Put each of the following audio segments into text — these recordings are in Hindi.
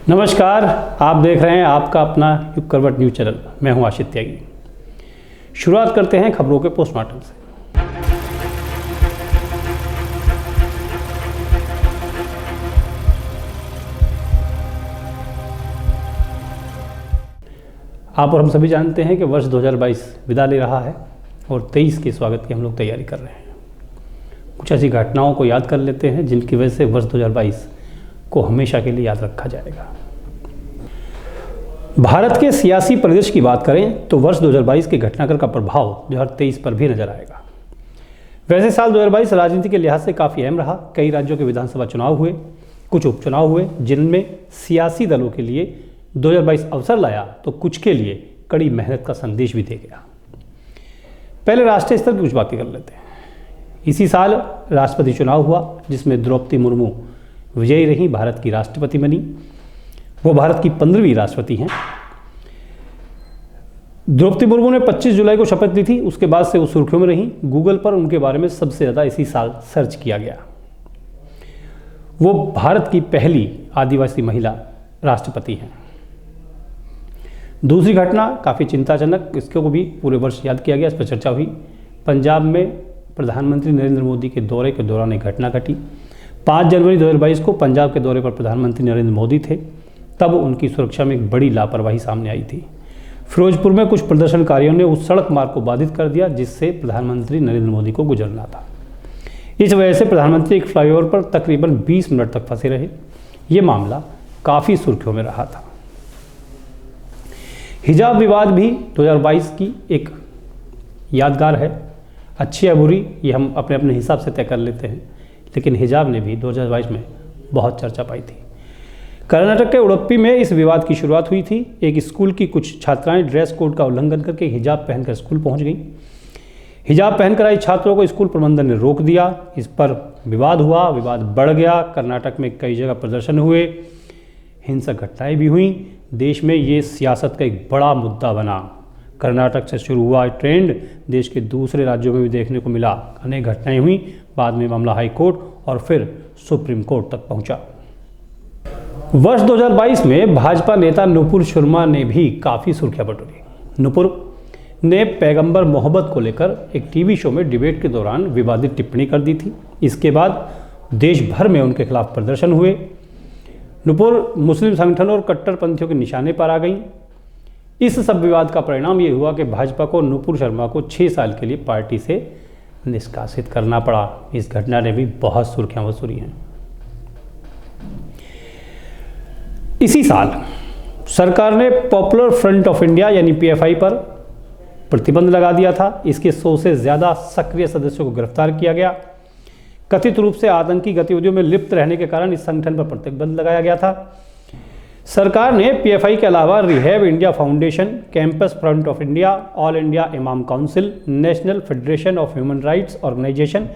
नमस्कार, आप देख रहे हैं आपका अपना युग करवट न्यूज चैनल। मैं हूं आशित त्यागी। शुरुआत करते हैं खबरों के पोस्टमार्टम से। आप और हम सभी जानते हैं कि वर्ष 2022 विदा ले रहा है और 23 के स्वागत की हम लोग तैयारी कर रहे हैं। कुछ ऐसी घटनाओं को याद कर लेते हैं जिनकी वजह से वर्ष 2022 को हमेशा के लिए याद रखा जाएगा। भारत के सियासी परिदृश्य की बात करें तो वर्ष 2022 के घटनाक्रम का प्रभाव 2023 पर भी नजर आएगा। वैसे साल 2022 राजनीति के लिहाज से काफ़ी अहम रहा। कई राज्यों के विधानसभा चुनाव हुए, कुछ उपचुनाव हुए जिनमें सियासी दलों के लिए 2022 अवसर लाया तो कुछ के लिए कड़ी मेहनत का संदेश भी दे गया। पहले राष्ट्रीय स्तर की कुछ बातें कर लेते हैं। इसी साल राष्ट्रपति चुनाव हुआ जिसमें द्रौपदी मुर्मू विजयी रही, भारत की राष्ट्रपति बनी। वो भारत की 15वीं राष्ट्रपति हैं। द्रौपदी मुर्मू ने 25 जुलाई को शपथ ली थी। उसके बाद से वो सुर्खियों में रही। गूगल पर उनके बारे में सबसे ज़्यादा इसी साल सर्च किया गया। वो भारत की पहली आदिवासी महिला राष्ट्रपति हैं। दूसरी घटना काफ़ी चिंताजनक, इसको भी पूरे वर्ष याद किया गया, इस पर चर्चा हुई। पंजाब में प्रधानमंत्री नरेंद्र मोदी के दौरे के दौरान एक घटना घटी। 5 जनवरी 2022 को पंजाब के दौरे पर प्रधानमंत्री नरेंद्र मोदी थे। तब उनकी सुरक्षा में एक बड़ी लापरवाही सामने आई थी। फिरोजपुर में कुछ प्रदर्शनकारियों ने उस सड़क मार्ग को बाधित कर दिया जिससे प्रधानमंत्री नरेंद्र मोदी को गुजरना था। इस वजह से प्रधानमंत्री एक फ्लाईओवर पर तकरीबन 20 मिनट तक फंसे रहे। ये मामला काफ़ी सुर्खियों में रहा था। हिजाब विवाद भी 2022 की एक यादगार है। अच्छी या बुरी ये हम अपने अपने हिसाब से तय कर लेते हैं, लेकिन हिजाब ने भी 2022 में बहुत चर्चा पाई थी। कर्नाटक के उडुपी में इस विवाद की शुरुआत हुई थी। एक स्कूल की कुछ छात्राएं ड्रेस कोड का उल्लंघन करके हिजाब पहनकर स्कूल पहुंच गईं। हिजाब पहनकर आई छात्रों को स्कूल प्रबंधन ने रोक दिया। इस पर विवाद हुआ, विवाद बढ़ गया। कर्नाटक में कई जगह प्रदर्शन हुए, हिंसक घटनाएं भी हुई। देश में ये सियासत का एक बड़ा मुद्दा बना। कर्नाटक से शुरू हुआ ट्रेंड देश के दूसरे राज्यों में भी देखने को मिला। अनेक घटनाएं हुई। बाद में मामला हाई कोर्ट और फिर सुप्रीम कोर्ट तक पहुंचा। वर्ष 2022 में भाजपा नेता नुपुर शर्मा ने भी काफ़ी सुर्खियां बटोरी। नुपुर ने पैगंबर मोहब्बत को लेकर एक टीवी शो में डिबेट के दौरान विवादित टिप्पणी कर दी थी। इसके बाद देश भर में उनके खिलाफ प्रदर्शन हुए। नुपुर मुस्लिम संगठनों और कट्टरपंथियों के निशाने पर आ गई। इस सब विवाद का परिणाम ये हुआ कि भाजपा को नुपुर शर्मा को 6 साल के लिए पार्टी से निष्कासित करना पड़ा। इस घटना ने भी बहुत सुर्खियां वसूली हैं। इसी साल सरकार ने पॉपुलर फ्रंट ऑफ इंडिया यानी पीएफआई पर प्रतिबंध लगा दिया था। इसके 100 से ज़्यादा सक्रिय सदस्यों को गिरफ्तार किया गया। कथित रूप से आतंकी गतिविधियों में लिप्त रहने के कारण इस संगठन पर प्रतिबंध लगाया गया था। सरकार ने पीएफआई के अलावा rehab India foundation, campus front of India, all India imam council, national federation of human rights organisation,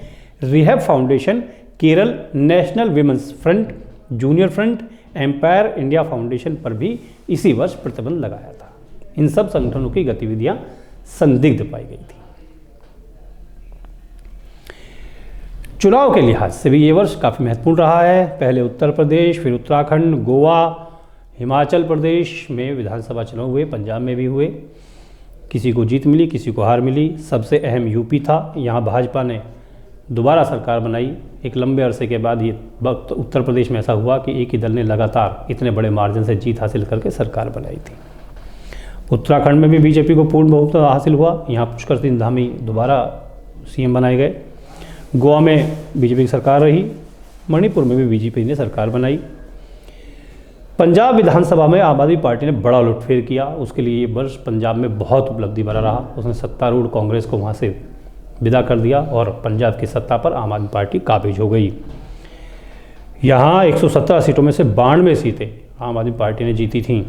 rehab foundation, Kerala national women's front, junior front, empire India foundation पर भी इसी वर्ष प्रतिबंध लगाया था। इन सब संगठनों की गतिविधियां संदिग्ध पाई गई थी। चुनाव के लिहाज से भी ये वर्ष काफ़ी महत्वपूर्ण रहा है। पहले उत्तर प्रदेश, फिर उत्तराखंड, गोवा, हिमाचल प्रदेश में विधानसभा चुनाव हुए। पंजाब में भी हुए। किसी को जीत मिली, किसी को हार मिली। सबसे अहम यूपी था। यहाँ भाजपा ने दोबारा सरकार बनाई। एक लंबे अरसे के बाद ये वक्त उत्तर प्रदेश में ऐसा हुआ कि एक ही दल ने लगातार इतने बड़े मार्जिन से जीत हासिल करके सरकार बनाई थी। उत्तराखंड में भी बीजेपी को पूर्ण बहुमत हासिल हुआ। यहाँ पुष्कर सिंह धामी दोबारा सीएम बनाए गए। गोवा में बीजेपी की सरकार रही। मणिपुर में भी बीजेपी ने सरकार बनाई। पंजाब विधानसभा में आम आदमी पार्टी ने बड़ा उलटफेर किया। उसके लिए ये वर्ष पंजाब में बहुत उपलब्धि भरा रहा। उसने सत्तारूढ़ कांग्रेस को वहाँ से विदा कर दिया और पंजाब की सत्ता पर आम आदमी पार्टी काबिज हो गई। यहाँ 117 सीटों में से 92 सीटें आम आदमी पार्टी ने जीती थीं।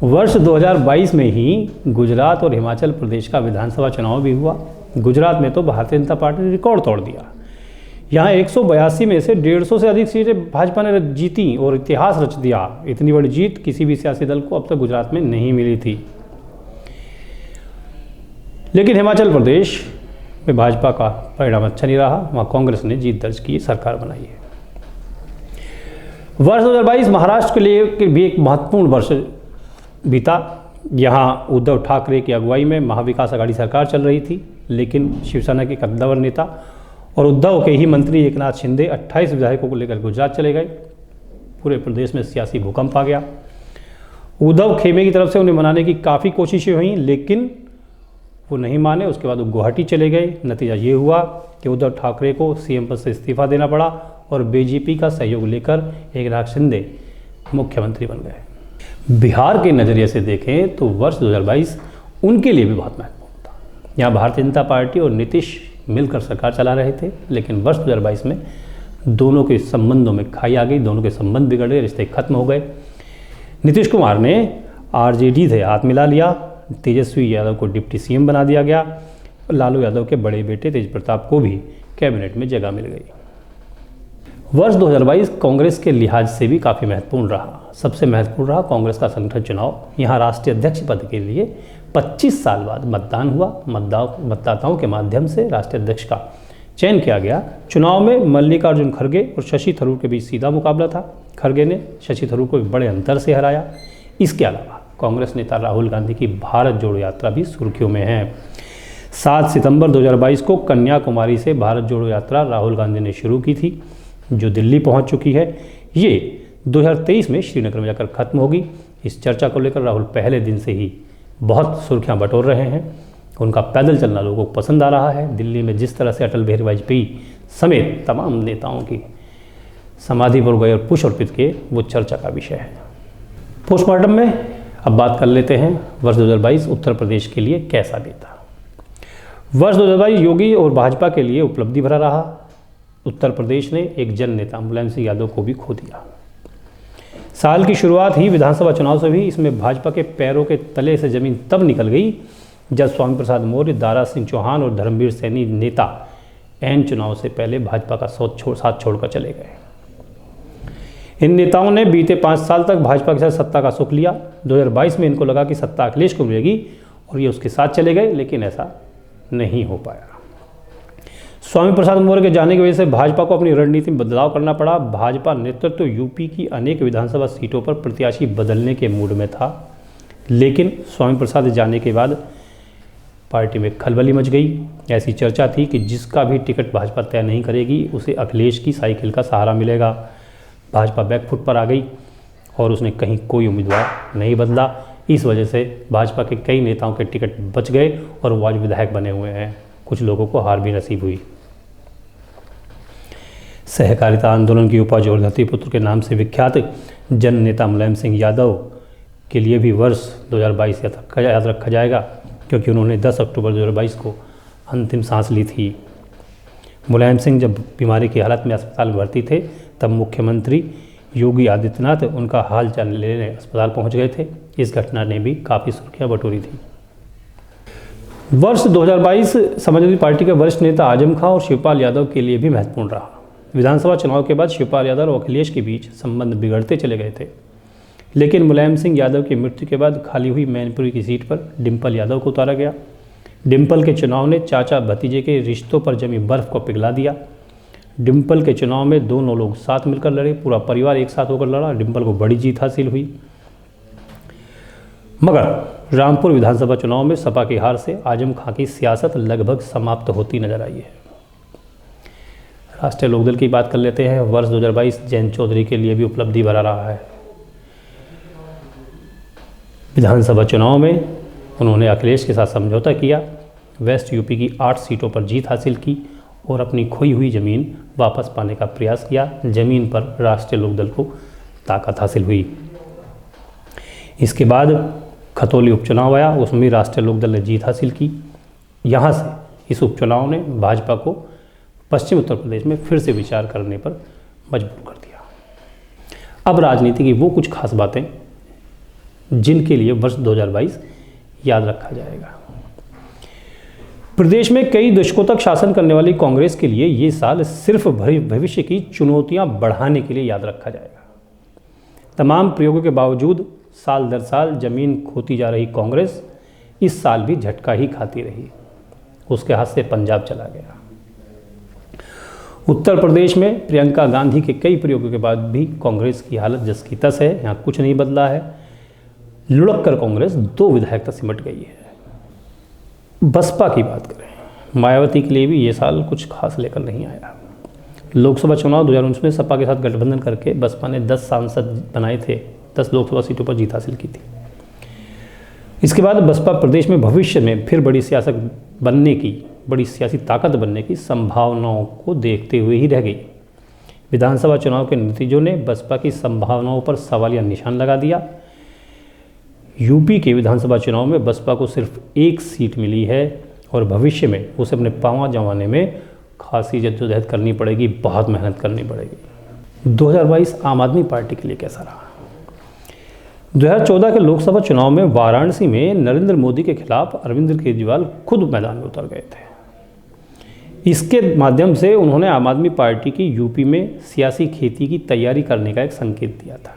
वर्ष 2022 में ही गुजरात और हिमाचल प्रदेश का विधानसभा चुनाव भी हुआ। गुजरात में तो भारतीय जनता पार्टी ने रिकॉर्ड तोड़ दिया। यहाँ 182 में से 150 से अधिक सीटें भाजपा ने जीती और इतिहास रच दिया। इतनी बड़ी जीत किसी भी सियासी दल को अब तक गुजरात में नहीं मिली थी। लेकिन हिमाचल प्रदेश में भाजपा का परिणाम अच्छा नहीं रहा। वहाँ कांग्रेस ने जीत दर्ज की, सरकार बनाई है। वर्ष 2022 महाराष्ट्र के लिए भी एक महत्वपूर्ण वर्ष बीता। यहाँ उद्धव ठाकरे की अगुवाई में महाविकास आघाड़ी सरकार चल रही थी, लेकिन शिवसेना के कद्दावर नेता और उद्धव के ही मंत्री एकनाथ शिंदे 28 विधायकों को लेकर गुजरात चले गए। पूरे प्रदेश में सियासी भूकंप आ गया। उद्धव खेमे की तरफ से उन्हें मनाने की काफ़ी कोशिशें हुई, लेकिन वो नहीं माने। उसके बाद वो गुवाहाटी चले गए। नतीजा ये हुआ कि उद्धव ठाकरे को सीएम पद से इस्तीफा देना पड़ा और बीजेपी का सहयोग लेकर एकनाथ शिंदे मुख्यमंत्री बन गए। बिहार के नज़रिए से देखें तो वर्ष 2022 उनके लिए भी बहुत महत्वपूर्ण था। यहाँ भारतीय जनता पार्टी और नीतीश मिलकर सरकार चला रहे थे, लेकिन वर्ष 2022 में दोनों के संबंधों में खाई आ गई, दोनों के संबंध बिगड़ गए, रिश्ते खत्म हो गए। नीतीश कुमार ने आरजेडी से हाथ मिला लिया, तेजस्वी यादव को डिप्टी सीएम बना दिया गया, लालू यादव के बड़े बेटे तेज प्रताप को भी कैबिनेट में जगह मिल गई। वर्ष 2022 कांग्रेस के लिहाज से भी काफ़ी महत्वपूर्ण रहा। सबसे महत्वपूर्ण रहा कांग्रेस का संगठन चुनाव। यहाँ राष्ट्रीय अध्यक्ष पद के लिए 25 साल बाद मतदान हुआ। मतदाताओं के माध्यम से राष्ट्रीय अध्यक्ष का चयन किया गया। चुनाव में मल्लिकार्जुन खड़गे और शशि थरूर के बीच सीधा मुकाबला था। खड़गे ने शशि थरूर को बड़े अंतर से हराया। इसके अलावा कांग्रेस नेता राहुल गांधी की भारत जोड़ो यात्रा भी सुर्खियों में है। 7 सितंबर 2022 को कन्याकुमारी से भारत जोड़ो यात्रा राहुल गांधी ने शुरू की थी, जो दिल्ली पहुंच चुकी है। ये 2023 में श्रीनगर में जाकर खत्म होगी। इस चर्चा को लेकर राहुल पहले दिन से ही बहुत सुर्खियां बटोर रहे हैं। उनका पैदल चलना लोगों को पसंद आ रहा है। दिल्ली में जिस तरह से अटल बिहारी वाजपेयी समेत तमाम नेताओं की समाधि पर गए और पुष्प अर्पित किए, वो चर्चा का विषय है। पोस्टमार्टम में अब बात कर लेते हैं वर्ष 2022 उत्तर प्रदेश के लिए कैसा बीता। वर्ष 2022 योगी और भाजपा के लिए उपलब्धि भरा रहा। उत्तर प्रदेश ने एक जन नेता मुलायम सिंह यादव को भी खो दिया। साल की शुरुआत ही विधानसभा चुनाव से हुई। इसमें भाजपा के पैरों के तले से जमीन तब निकल गई जब स्वामी प्रसाद मौर्य, दारा सिंह चौहान और धर्मवीर सैनी नेता एन चुनाव से पहले भाजपा का साथ छोड़कर चले गए। इन नेताओं ने बीते 5 साल तक भाजपा के साथ सत्ता का सुख लिया। 2022 में इनको लगा कि सत्ता अखिलेश को मिलेगी और ये उसके साथ चले गए, लेकिन ऐसा नहीं हो पाया। स्वामी प्रसाद मौर्य के जाने की वजह से भाजपा को अपनी रणनीति में बदलाव करना पड़ा। भाजपा नेतृत्व यूपी की अनेक विधानसभा सीटों पर प्रत्याशी बदलने के मूड में था, लेकिन स्वामी प्रसाद जाने के बाद पार्टी में खलबली मच गई। ऐसी चर्चा थी कि जिसका भी टिकट भाजपा तय नहीं करेगी उसे अखिलेश की साइकिल का सहारा मिलेगा। भाजपा बैकफुट पर आ गई और उसने कहीं कोई उम्मीदवार नहीं बदला। इस वजह से भाजपा के कई नेताओं के टिकट बच गए और वो आज विधायक बने हुए हैं। कुछ लोगों को हार भी नसीब हुई। सहकारिता आंदोलन की उपज और धरतीपुत्र के नाम से विख्यात जन नेता मुलायम सिंह यादव के लिए भी वर्ष 2022 याद रखा जाएगा, क्योंकि उन्होंने 10 अक्टूबर 2022 को अंतिम सांस ली थी। मुलायम सिंह जब बीमारी की हालत में अस्पताल में भर्ती थे, तब मुख्यमंत्री योगी आदित्यनाथ उनका हाल चाल लेने अस्पताल पहुंच गए थे। इस घटना ने भी काफ़ी सुर्खियां बटोरी थी। वर्ष 2022 समाजवादी पार्टी के वरिष्ठ नेता आजम खां और शिवपाल यादव के लिए भी महत्वपूर्ण रहा। विधानसभा चुनाव के बाद शिवपाल यादव और अखिलेश के बीच संबंध बिगड़ते चले गए थे, लेकिन मुलायम सिंह यादव की मृत्यु के बाद खाली हुई मैनपुरी की सीट पर डिम्पल यादव को उतारा गया। डिम्पल के चुनाव ने चाचा भतीजे के रिश्तों पर जमी बर्फ को पिघला दिया। डिम्पल के चुनाव में दोनों लोग साथ मिलकर लड़े, पूरा परिवार एक साथ होकर लड़ा। डिम्पल को बड़ी जीत हासिल हुई। मगर रामपुर विधानसभा चुनाव में सपा की हार से आजम खां की सियासत लगभग समाप्त होती नजर आई है। राष्ट्रीय लोकदल की बात कर लेते हैं। वर्ष 2022 जयंत चौधरी के लिए भी उपलब्धि भरा रहा है। विधानसभा चुनाव में उन्होंने अखिलेश के साथ समझौता किया, वेस्ट यूपी की 8 सीटों पर जीत हासिल की और अपनी खोई हुई ज़मीन वापस पाने का प्रयास किया। ज़मीन पर राष्ट्रीय लोकदल को ताकत हासिल हुई। इसके बाद खतौली उपचुनाव आया, उसमें राष्ट्रीय लोकदल ने जीत हासिल की। यहाँ से इस उपचुनाव ने भाजपा को पश्चिम उत्तर प्रदेश में फिर से विचार करने पर मजबूर कर दिया। अब राजनीति की वो कुछ खास बातें जिनके लिए वर्ष 2022 याद रखा जाएगा। प्रदेश में कई दशकों तक शासन करने वाली कांग्रेस के लिए ये साल सिर्फ भविष्य की चुनौतियां बढ़ाने के लिए याद रखा जाएगा। तमाम प्रयोगों के बावजूद साल दर साल जमीन खोती जा रही कांग्रेस इस साल भी झटका ही खाती रही। उसके हाथ से पंजाब चला गया। उत्तर प्रदेश में प्रियंका गांधी के कई प्रयोगों के बाद भी कांग्रेस की हालत जस की तस है, यहाँ कुछ नहीं बदला है। लुढ़क कर कांग्रेस 2 विधायक तक सिमट गई है। बसपा की बात करें, मायावती के लिए भी ये साल कुछ खास लेकर नहीं आया। लोकसभा चुनाव 2019 में सपा के साथ गठबंधन करके बसपा ने 10 सांसद बनाए थे, 10 लोकसभा सीटों पर जीत हासिल की थी। इसके बाद बसपा प्रदेश में भविष्य में फिर बड़ी सियासत बनने की, बड़ी सियासी ताकत बनने की संभावनाओं को देखते हुए ही रह गई। विधानसभा चुनाव के नतीजों ने बसपा की संभावनाओं पर सवालिया निशान लगा दिया। यूपी के विधानसभा चुनाव में बसपा को सिर्फ 1 सीट मिली है और भविष्य में उसे अपने पांव जमाने में खासी जद्दोजहद करनी पड़ेगी, बहुत मेहनत करनी पड़ेगी। 2022 आम आदमी पार्टी के लिए कैसा रहा? 2014 के लोकसभा चुनाव में वाराणसी में नरेंद्र मोदी के खिलाफ अरविंद केजरीवाल खुद मैदान में उतर गए थे। इसके माध्यम से उन्होंने आम आदमी पार्टी की यूपी में सियासी खेती की तैयारी करने का एक संकेत दिया था,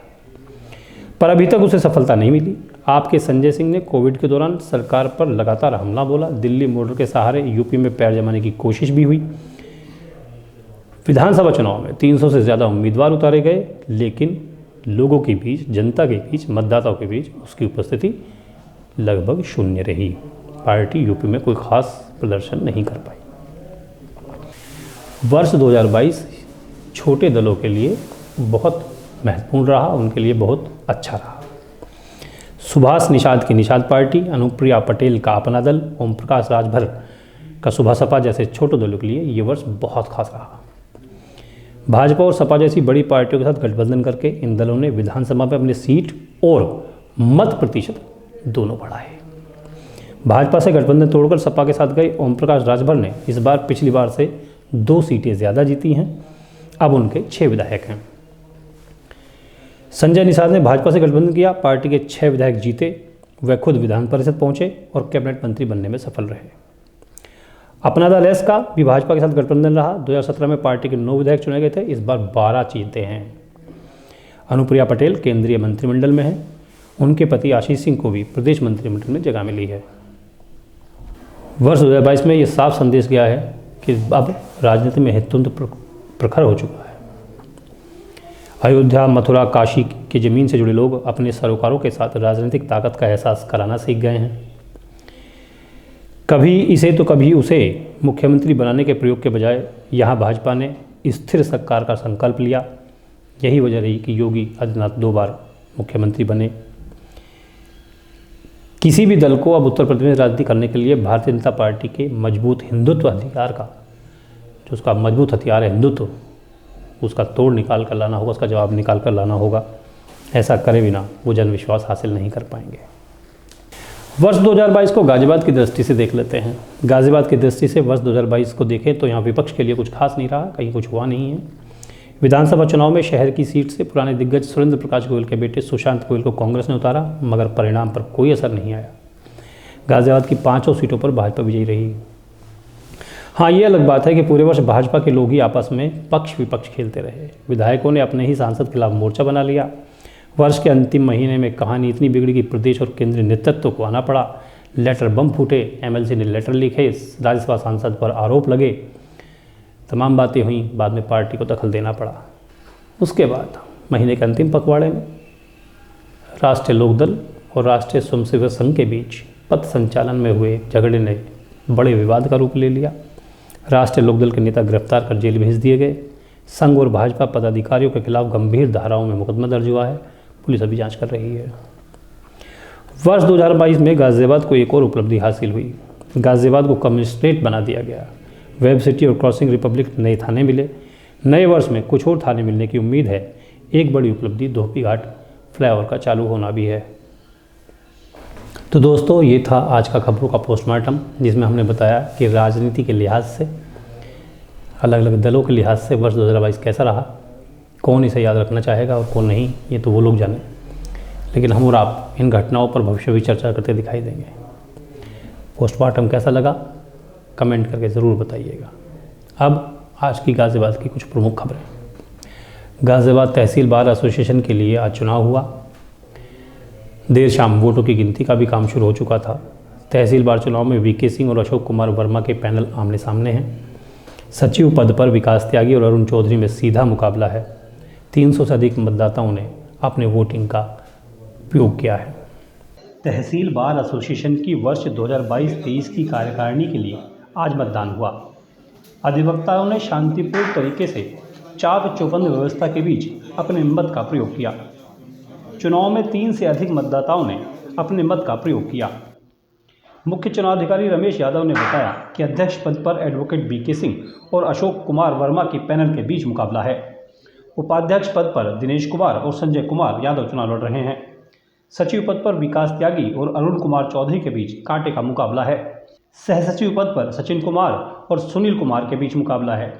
पर अभी तक उसे सफलता नहीं मिली। आपके संजय सिंह ने कोविड के दौरान सरकार पर लगातार हमला बोला। दिल्ली मॉडल के सहारे यूपी में पैर जमाने की कोशिश भी हुई। विधानसभा चुनाव में 300 से ज़्यादा उम्मीदवार उतारे गए, लेकिन लोगों के बीच, जनता के बीच, मतदाताओं के बीच उसकी उपस्थिति लगभग शून्य रही। पार्टी यूपी में कोई खास प्रदर्शन नहीं कर पाई। वर्ष 2022 छोटे दलों के लिए बहुत महत्वपूर्ण रहा, उनके लिए बहुत अच्छा रहा। सुभाष निषाद की निषाद पार्टी, अनुप्रिया पटेल का अपना दल, ओम प्रकाश राजभर का सुबह सपा जैसे छोटे दलों के लिए ये वर्ष बहुत खास रहा। भाजपा और सपा जैसी बड़ी पार्टियों के साथ गठबंधन करके इन दलों ने विधानसभा में अपनी सीट और मत प्रतिशत दोनों बढ़ाए। भाजपा से गठबंधन तोड़कर सपा के साथ गए ओम प्रकाश राजभर ने इस बार पिछली बार से 2 सीटें ज़्यादा जीती हैं। अब उनके 6 विधायक हैं। संजय निषाद ने भाजपा से गठबंधन किया, पार्टी के 6 विधायक जीते। वह खुद विधान परिषद पहुंचे और कैबिनेट मंत्री बनने में सफल रहे। अपना दल एस का भी भाजपा के साथ गठबंधन रहा। 2017 में पार्टी के 9 विधायक चुने गए थे, इस बार 12 जीते हैं। अनुप्रिया पटेल केंद्रीय मंत्रिमंडल में हैं। उनके पति आशीष सिंह को भी प्रदेश मंत्रिमंडल में जगह मिली है। वर्ष 2022 में ये साफ संदेश गया है कि अब राजनीति में हितुंत प्रखर हो चुका है। अयोध्या, मथुरा, काशी की ज़मीन से जुड़े लोग अपने सरोकारों के साथ राजनीतिक ताकत का एहसास कराना सीख गए हैं। कभी इसे तो कभी उसे मुख्यमंत्री बनाने के प्रयोग के बजाय यहाँ भाजपा ने स्थिर सरकार का संकल्प लिया। यही वजह रही कि योगी आदित्यनाथ 2 बार मुख्यमंत्री बने। किसी भी दल को अब उत्तर प्रदेश में राजनीति करने के लिए भारतीय जनता पार्टी के मजबूत हिंदुत्व अधिकार का, जो उसका मजबूत हथियार है हिंदुत्व, उसका तोड़ निकाल कर लाना होगा, उसका जवाब निकाल कर लाना होगा। ऐसा करे बिना वो जन विश्वास हासिल नहीं कर पाएंगे। वर्ष 2022 को गाजियाबाद की दृष्टि से देख लेते हैं। गाजियाबाद की दृष्टि से वर्ष 2022 को देखें तो यहाँ विपक्ष के लिए कुछ खास नहीं रहा, कहीं कुछ हुआ नहीं है। विधानसभा चुनाव में शहर की सीट से पुराने दिग्गज सुरेंद्र प्रकाश गोयल के बेटे सुशांत गोयल को कांग्रेस ने उतारा, मगर परिणाम पर कोई असर नहीं आया। गाजियाबाद की 5 सीटों पर भाजपा विजयी रही। हाँ, ये अलग बात है कि पूरे वर्ष भाजपा के लोग ही आपस में पक्ष विपक्ष खेलते रहे। विधायकों ने अपने ही सांसद के खिलाफ मोर्चा बना लिया। वर्ष के अंतिम महीने में कहानी इतनी बिगड़ी कि प्रदेश और केंद्रीय नेतृत्व को आना पड़ा। लेटर बम फूटे, एमएलसी ने लेटर लिखे, राज्यसभा सांसद पर आरोप लगे, तमाम बातें हुई। बाद में पार्टी को दखल देना पड़ा। उसके बाद महीने के अंतिम पखवाड़े में राष्ट्रीय लोकदल और राष्ट्रीय स्वयंसेवक संघ के बीच पथ संचालन में हुए झगड़े ने बड़े विवाद का रूप ले लिया। राष्ट्रीय लोकदल के नेता गिरफ्तार कर जेल भेज दिए गए। संघ और भाजपा पदाधिकारियों के खिलाफ गंभीर धाराओं में मुकदमा दर्ज हुआ है। पुलिस अभी जांच कर रही है। वर्ष 2022 में गाजियाबाद को एक और उपलब्धि हासिल हुई। गाजियाबाद को कमिश्नरेट बना दिया गया। वेब सिटी और क्रॉसिंग रिपब्लिक नए थाने मिले। नए वर्ष में कुछ और थाने मिलने की उम्मीद है। एक बड़ी उपलब्धि धोबी घाट फ्लाईओवर का चालू होना भी है। तो दोस्तों, ये था आज का खबरों का पोस्टमार्टम, जिसमें हमने बताया कि राजनीति के लिहाज से, अलग अलग दलों के लिहाज से वर्ष 2022 कैसा रहा। कौन इसे याद रखना चाहेगा और कौन नहीं, ये तो वो लोग जाने। लेकिन हम और आप इन घटनाओं पर भविष्य भी चर्चा करते दिखाई देंगे। पोस्टमार्टम कैसा लगा कमेंट करके ज़रूर बताइएगा। अब आज की गाजियाबाद की कुछ प्रमुख खबरें। गाजियाबाद तहसील बार एसोसिएशन के लिए आज चुनाव हुआ। देर शाम वोटों की गिनती का भी काम शुरू हो चुका था। तहसील बार चुनाव में वीके सिंह और अशोक कुमार वर्मा के पैनल आमने सामने हैं। सचिव पद पर विकास त्यागी और अरुण चौधरी में सीधा मुकाबला है। 300 से अधिक मतदाताओं ने अपने वोटिंग का उपयोग किया है। तहसील बार एसोसिएशन की वर्ष 2022-23 की कार्यकारिणी के लिए आज मतदान हुआ। अधिवक्ताओं ने शांतिपूर्ण तरीके से चाक चौबंद व्यवस्था के बीच अपने मत का प्रयोग किया। चुनाव में 3 से अधिक मतदाताओं ने अपने मत का प्रयोग किया। मुख्य चुनाव अधिकारी रमेश यादव ने बताया कि अध्यक्ष पद पर एडवोकेट बीके सिंह और अशोक कुमार वर्मा के पैनल के बीच मुकाबला है। उपाध्यक्ष पद पर दिनेश कुमार और संजय कुमार यादव चुनाव लड़ रहे हैं। सचिव पद पर विकास त्यागी और अरुण कुमार चौधरी के बीच कांटे का मुकाबला है। सहसचिव पद पर सचिन कुमार और सुनील कुमार के बीच मुकाबला है।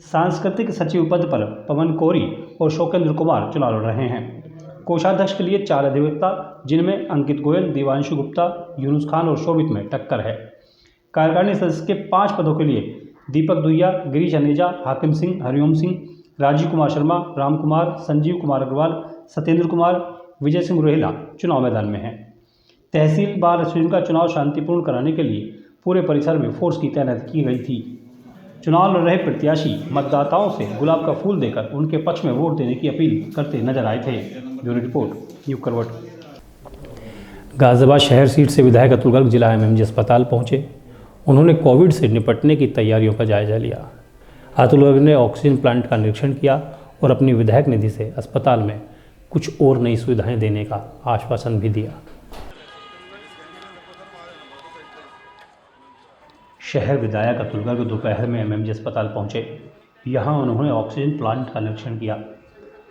सांस्कृतिक सचिव पद पर पवन कोरी और शोकेंद्र कुमार चुनाव लड़ रहे हैं। कोषाध्यक्ष के लिए 4 अधिवक्ता, जिनमें अंकित गोयल, देवांशु गुप्ता, यूनुस खान और शोभित में टक्कर है। कार्यकारिणी सदस्य के 5 पदों के लिए दीपक दुहिया, गिरीश अनेजा, हाकिम सिंह, हरिओम सिंह, राजीव कुमार शर्मा, राम कुमार, संजीव कुमार अग्रवाल, सत्येंद्र कुमार, विजय सिंह रोहेला चुनाव मैदान में हैं। तहसील बार एसोसिएशन का चुनाव शांतिपूर्ण कराने के लिए पूरे परिसर में फोर्स की तैनाती की गई थी। चुनाव लड़ रहे प्रत्याशी मतदाताओं से गुलाब का फूल देकर उनके पक्ष में वोट देने की अपील करते नजर आए थे। ब्यूरो रिपोर्ट, युग करवट। गाजियाबाद शहर सीट से विधायक अतुल गर्ग जिला एमएमजी अस्पताल पहुंचे। उन्होंने कोविड से निपटने की तैयारियों का जायजा लिया। अतुल गर्ग ने ऑक्सीजन प्लांट का निरीक्षण किया और अपनी विधायक निधि से अस्पताल में कुछ और नई सुविधाएं देने का आश्वासन भी दिया। शहर विधायक अतुल गर्ग दोपहर में एमएमजी अस्पताल पहुंचे। यहां उन्होंने ऑक्सीजन प्लांट का निरीक्षण किया।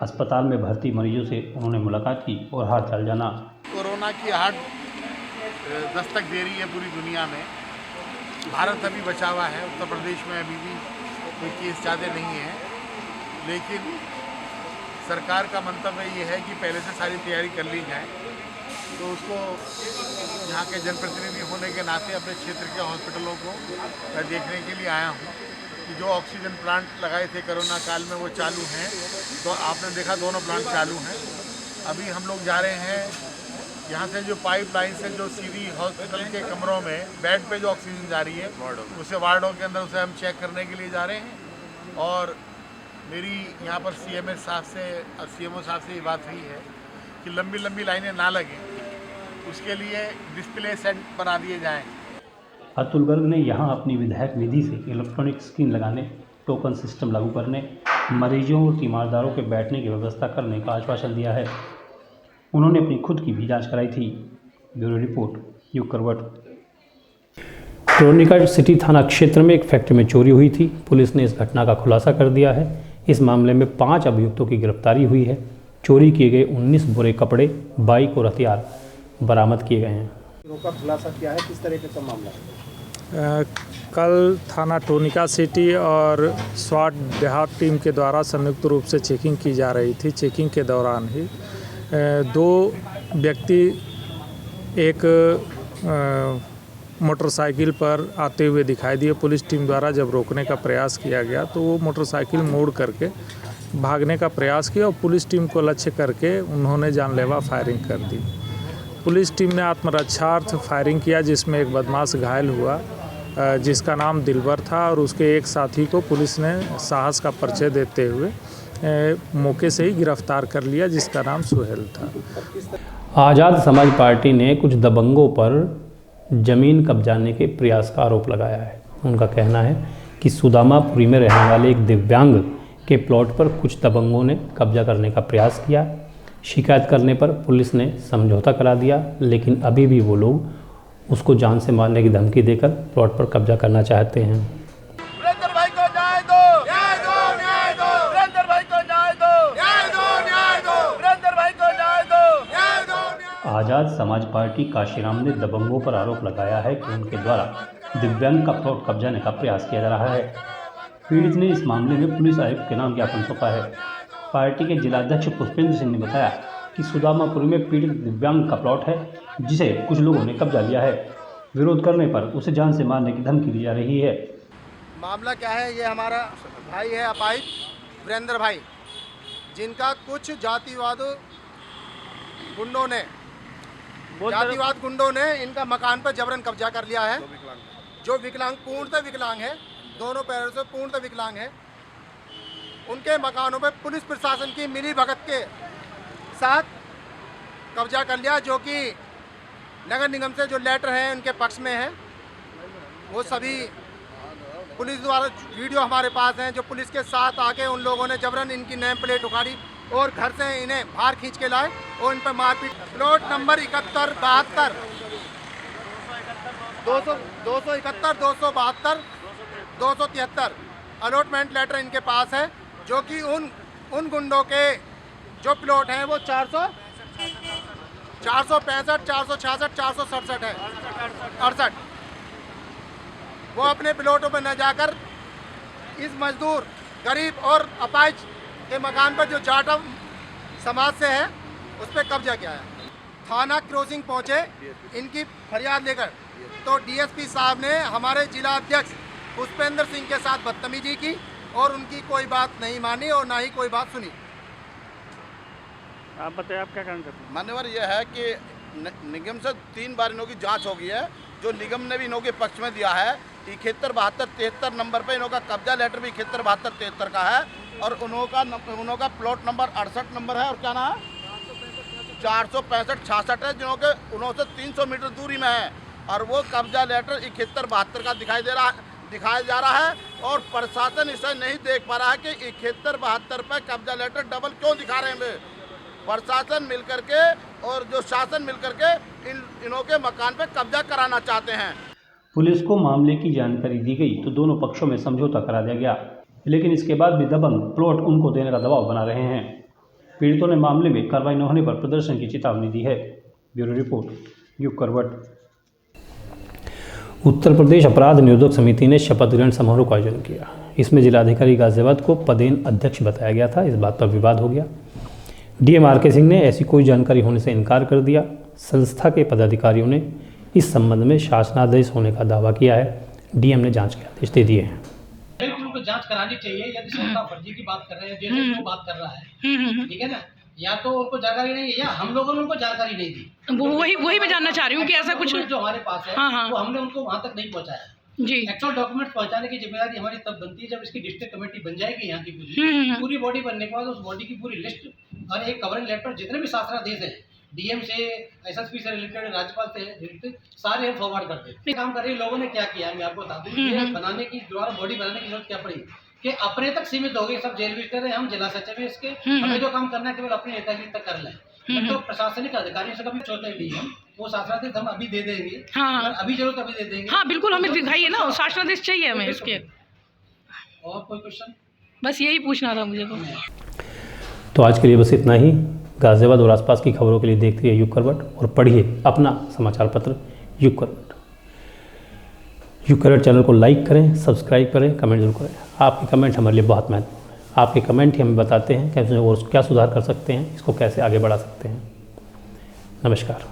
अस्पताल में भर्ती मरीजों से उन्होंने मुलाकात की और हाल चाल जाना। कोरोना की आहट दस्तक दे रही है पूरी दुनिया में। भारत अभी बचा हुआ है, उत्तर प्रदेश में अभी भी कोई केस ज़्यादा नहीं है, लेकिन सरकार का मंतव्य ये है कि पहले से सारी तैयारी कर ली जाए। तो उसको यहाँ के जनप्रतिनिधि होने के नाते अपने क्षेत्र के हॉस्पिटलों को मैं देखने के लिए आया हूँ कि जो ऑक्सीजन प्लांट लगाए थे कोरोना काल में वो चालू हैं। तो आपने देखा दोनों प्लांट चालू हैं। अभी हम लोग जा रहे हैं यहाँ से, जो पाइपलाइन से जो सीधी हॉस्पिटल के कमरों में बेड पे जो ऑक्सीजन जा रही है उसे वार्डों के अंदर उसे हम चेक करने के लिए जा रहे हैं। और मेरी यहाँ पर सीएमओ साहब से ये बात हुई है कि लंबी लंबी लाइनें ना लगें, उसके लिए डिस्प्ले सेट बना दिए जाएं। अतुल गर्ग ने यहां अपनी विधायक निधि से इलेक्ट्रॉनिक स्क्रीन लगाने, टोकन सिस्टम लागू करने, मरीजों और तीमारदारों के बैठने की व्यवस्था करने का आश्वासन दिया है। उन्होंने अपनी खुद की भी जांच कराई थी। ब्यूरो रिपोर्ट, युग करवट। टोनिका सिटी थाना क्षेत्र में एक फैक्ट्री में चोरी हुई थी। पुलिस ने इस घटना का खुलासा कर दिया है। इस मामले में 5 अभियुक्तों की गिरफ्तारी हुई है। चोरी किए गए 19 बोरे कपड़े, बाइक और हथियार बरामद किए गए हैं। का खुलासा किया है, किस तरह का मामला है? कल थाना टोनिका सिटी और स्वाट देहात टीम के द्वारा संयुक्त रूप से चेकिंग की जा रही थी। चेकिंग के दौरान ही 2 व्यक्ति एक मोटरसाइकिल पर आते हुए दिखाई दिए। पुलिस टीम द्वारा जब रोकने का प्रयास किया गया तो वो मोटरसाइकिल मोड़ करके भागने का प्रयास किया और पुलिस टीम को लक्ष्य करके उन्होंने जानलेवा फायरिंग कर दी। पुलिस टीम ने आत्मरक्षार्थ फायरिंग किया, जिसमें एक बदमाश घायल हुआ जिसका नाम दिलवर था और उसके एक साथी को पुलिस ने साहस का परिचय देते हुए मौके से ही गिरफ्तार कर लिया, जिसका नाम सुहेल था। आज़ाद समाज पार्टी ने कुछ दबंगों पर जमीन कब्जाने के प्रयास का आरोप लगाया है। उनका कहना है कि सुदामापुरी में रहने वाले एक दिव्यांग के प्लॉट पर कुछ दबंगों ने कब्जा करने का प्रयास किया। शिकायत करने पर पुलिस ने समझौता करा दिया, लेकिन अभी भी वो लोग उसको जान से मारने की धमकी देकर प्लॉट पर कब्जा करना चाहते हैं। आज़ाद समाज पार्टी काशीराम ने दबंगों पर आरोप लगाया है कि उनके द्वारा दिव्यांग का प्लॉट कब्जाने का प्रयास किया जा रहा है। पीड़ित ने इस मामले में पुलिस आयुक्त के नाम ज्ञापन सौंपा है। पार्टी के जिलाध्यक्ष पुष्पेंद्र सिंह ने बताया कि सुदामापुरी में पीड़ित दिव्यांग का प्लॉट है, जिसे कुछ लोगों ने कब्जा लिया है। विरोध करने पर उसे जान से मारने की धमकी दी जा रही है। मामला क्या है? ये हमारा भाई है अपाहिज वीरेंद्र भाई, जिनका कुछ जातिवाद गुंडों ने इनका मकान पर जबरन कब्जा कर लिया है। जो विकलांग, पूर्णतः विकलांग है, दोनों पैरों से पूर्णतः विकलांग हैं, उनके मकानों पर पुलिस प्रशासन की मिली भगत के साथ कब्जा कर लिया, जो कि नगर निगम से जो लेटर हैं उनके पक्ष में है। वो सभी पुलिस द्वारा वीडियो हमारे पास हैं, जो पुलिस के साथ आके उन लोगों ने जबरन इनकी नेम प्लेट उखाड़ी और घर से इन्हें बाहर खींच के लाए और इन पर मारपीट। प्लॉट नंबर 71, 72, 271, 272, 273 अलॉटमेंट लेटर इनके पास है, जो कि उन गुंडों के जो प्लॉट हैं वो 465, 466, 467 है, 68। वो अपने प्लॉटों पर न जाकर इस मजदूर, गरीब और अपाहिज के मकान पर जो जाटव समाज से है उस पर कब्जा किया है। थाना क्रॉसिंग पहुंचे इनकी फरियाद लेकर, तो डीएसपी साहब ने हमारे जिला अध्यक्ष पुष्पेंद्र सिंह के साथ बदतमीजी की और उनकी कोई बात नहीं मानी और ना ही कोई बात सुनी। आप बताइए, आप क्या कहना चाहते हैं? मान्यवर यह है कि निगम से 3 बार इनों की जांच हो गई है, जो निगम ने भी इनों के पक्ष में दिया है। 71, 72, 73 नंबर पे इनों का कब्जा लेटर भी 71, 72, 73 का है और उन्हों का प्लॉट नंबर 68 नंबर है और क्या नाम है 465, 66 है, जिन्हों के उन्हों से 300 मीटर दूरी में है और वो कब्जा लेटर 71, 72 का दिखाया जा रहा है और प्रशासन इसे नहीं देख पा रहा है कि 71, 72 पे कब्जा लेटर डबल क्यों दिखा रहे हैं। प्रशासन मिलकर के और जो शासन मिलकर के इनों के मकान पे कब्जा कराना चाहते हैं। पुलिस को मामले की जानकारी दी गई तो दोनों पक्षों में समझौता करा दिया गया, लेकिन इसके बाद भी दबंग प्लॉट उनको देने का दबाव बना रहे हैं। पीड़ितों ने मामले में कार्रवाई न होने पर प्रदर्शन की चेतावनी दी है। ब्यूरो रिपोर्ट, युग करवट। उत्तर प्रदेश अपराध निरोधक समिति ने शपथ ग्रहण समारोह का आयोजन किया। इसमें जिलाधिकारी गाजियाबाद को पदेन अध्यक्ष बताया गया था। इस बात पर विवाद हो गया। डीएम आर के सिंह ने ऐसी कोई जानकारी होने से इनकार कर दिया। संस्था के पदाधिकारियों ने इस संबंध में शासनादेश होने का दावा किया है। डीएम ने जांच के आदेश दे दिए हैं। उनको जांच करानी चाहिए। यदि संस्था फर्जी की बात कर रहे हैं, जैसे वो बात कर रहा है, ठीक है ना, या तो उनको जानकारी नहीं है या हम लोगों ने उनको जानकारी नहीं दी। वही मैं जानना चाह रही हूँ कि ऐसा कुछ जो हमारे पास है वो हमने उनको वहाँ तक नहीं पहुँचाया जी। एक्चुअल डॉक्यूमेंट पहुँचाने की जिम्मेदारी हमारी तब बनती है जब इसकी डिस्ट्रिक्ट कमेटी बन जाएगी। यहाँ की पूरी बॉडी बनने के बाद उस बॉडी की पूरी लिस्ट और एक कवरिंग लेटर जितने भी शासनादेश है, डीएम से, एसएसपी से रिलेटेड, राज्यपाल से रिलेटेड, सारे हम फॉरवर्ड करते हैं। काम कर रहे लोगों ने क्या किया मैं आपको बता दूं। बनाने की दोबारा बॉडी बनाने की जरूरत क्या पड़ी कि अपने तक सीमित हो गए। सब जेल विजिटर है, हम जिला सचिव है इसके, हमें जो काम करना है केवल अपने नेतागिरी तक कर लें। तो प्रशासनिक अधिकारियों से कभी चौथा डीएम वो शासनादेश हम अभी दे देंगे। अभी जरूरत अभी दे देंगे। हाँ बिल्कुल, हमें दिखाइए ना, शासनादेश चाहिए हमें इसके। और कोई क्वेश्चन? बस यही पूछना था मुझे तो आज के लिए बस इतना ही। गाजियाबाद और आसपास की खबरों के लिए देखते रहिए युग करवट और पढ़िए अपना समाचार पत्र युग करवट। युग करवट चैनल को लाइक करें, सब्सक्राइब करें, कमेंट जरूर करें। आपके कमेंट हमारे लिए बहुत महत्वपूर्ण है। आपके कमेंट ही हमें बताते हैं कैसे और क्या सुधार कर सकते हैं, इसको कैसे आगे बढ़ा सकते हैं। नमस्कार।